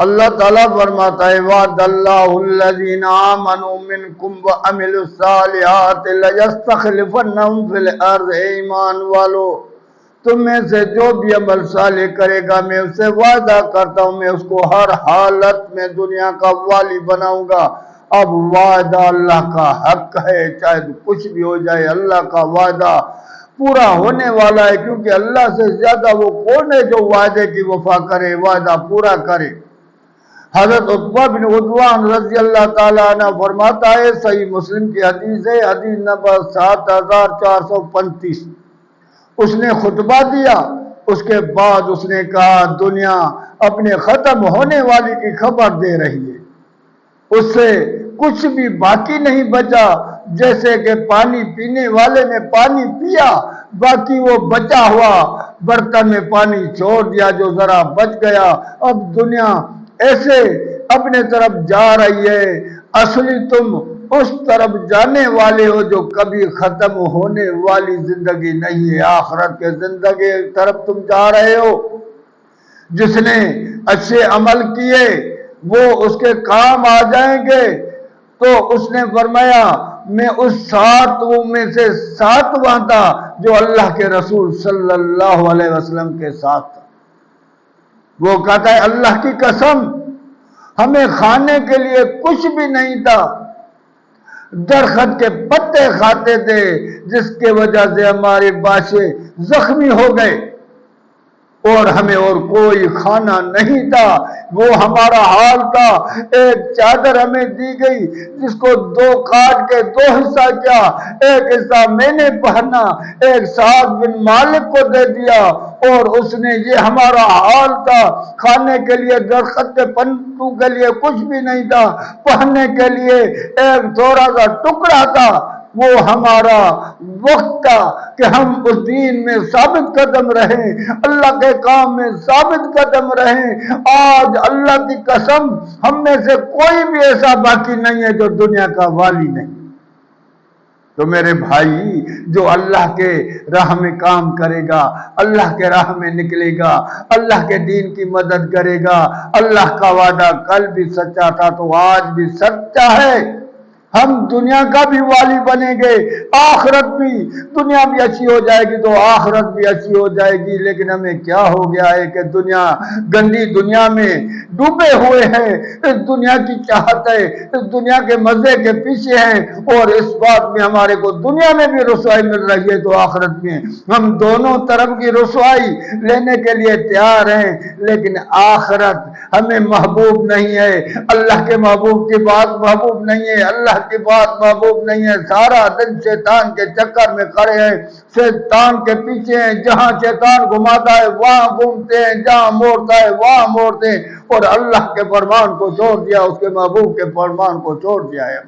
اللہ تعالیٰ فرماتا ہے وعد اللہ الذین آمنوا منکم وعملوا الصالحات لیستخلفنہم فی الارض۔ ایمان والو، تم میں سے جو بھی عمل صالح کرے گا میں اس سے وعدہ کرتا ہوں میں اس کو ہر حالت میں دنیا کا والی بناؤں گا۔ اب وعدہ اللہ کا حق ہے، چاہے کچھ بھی ہو جائے اللہ کا وعدہ پورا ہونے والا ہے، کیونکہ اللہ سے زیادہ وہ کون ہے جو وعدے کی وفا کرے، وعدہ پورا کرے۔ حضرت عتبہ بن عدوان رضی اللہ تعالیٰ عنہ فرماتا ہے، صحیح مسلم کی حدیث ہے، حدیث نمبر 7435، اس نے خطبہ دیا، اس کے بعد اس نے کہا دنیا اپنے ختم ہونے والی کی خبر دے رہی ہے، اس سے کچھ بھی باقی نہیں بچا، جیسے کہ پانی پینے والے نے پانی پیا، باقی وہ بچا ہوا برتن میں پانی چھوڑ دیا جو ذرا بچ گیا۔ اب دنیا ایسے اپنے طرف جا رہی ہے، اصلی تم اس طرف جانے والے ہو جو کبھی ختم ہونے والی زندگی نہیں ہے، آخرت کے زندگی طرف تم جا رہے ہو۔ جس نے اچھے عمل کیے وہ اس کے کام آ جائیں گے، تو اس نے فرمایا میں اس ساتوں میں سے ساتواں تھا جو اللہ کے رسول صلی اللہ علیہ وسلم کے ساتھ تھا۔ وہ کہتا ہے اللہ کی قسم ہمیں کھانے کے لیے کچھ بھی نہیں تھا، درخت کے پتے کھاتے تھے جس کے وجہ سے ہمارے باشے زخمی ہو گئے، اور ہمیں اور کوئی کھانا نہیں تھا۔ وہ ہمارا حال تھا، ایک چادر ہمیں دی گئی جس کو دو کاٹ کے دو حصہ کیا، ایک حصہ میں نے پہنا، ایک سعد بن مالک کو دے دیا، اور اس نے یہ ہمارا حال تھا، کھانے کے لیے درخت کے پتوں کے لیے کچھ بھی نہیں تھا، پہننے کے لیے ایک تھوڑا سا ٹکڑا تھا۔ وہ ہمارا وقت تھا کہ ہم اس دین میں ثابت قدم رہیں، اللہ کے کام میں ثابت قدم رہیں۔ آج اللہ کی قسم ہم میں سے کوئی بھی ایسا باقی نہیں ہے جو دنیا کا والی نہیں۔ تو میرے بھائی، جو اللہ کے راہ میں کام کرے گا، اللہ کے راہ میں نکلے گا، اللہ کے دین کی مدد کرے گا، اللہ کا وعدہ کل بھی سچا تھا تو آج بھی سچا ہے، ہم دنیا کا بھی والی بنیں گے، آخرت بھی، دنیا بھی اچھی ہو جائے گی تو آخرت بھی اچھی ہو جائے گی۔ لیکن ہمیں کیا ہو گیا ہے کہ دنیا گندی دنیا میں ڈوبے ہوئے ہیں، اس دنیا کی چاہت ہے، اس دنیا کے مزے کے پیچھے ہیں، اور اس بات میں ہمارے کو دنیا میں بھی رسوائی مل رہی ہے تو آخرت میں ہم دونوں طرف کی رسوائی لینے کے لیے تیار ہیں۔ لیکن آخرت ہمیں محبوب نہیں ہے، اللہ کے محبوب کی بات محبوب نہیں ہے، اللہ کی بات محبوب نہیں ہے۔ سارا دن شیطان کے چکر میں کھڑے ہیں، شیطان کے پیچھے ہیں، جہاں شیطان گھماتا ہے وہاں گھومتے ہیں، جہاں موڑتا ہے وہاں موڑتے ہیں، اور اللہ کے فرمان کو چھوڑ دیا، اس کے محبوب کے فرمان کو چھوڑ دیا ہے۔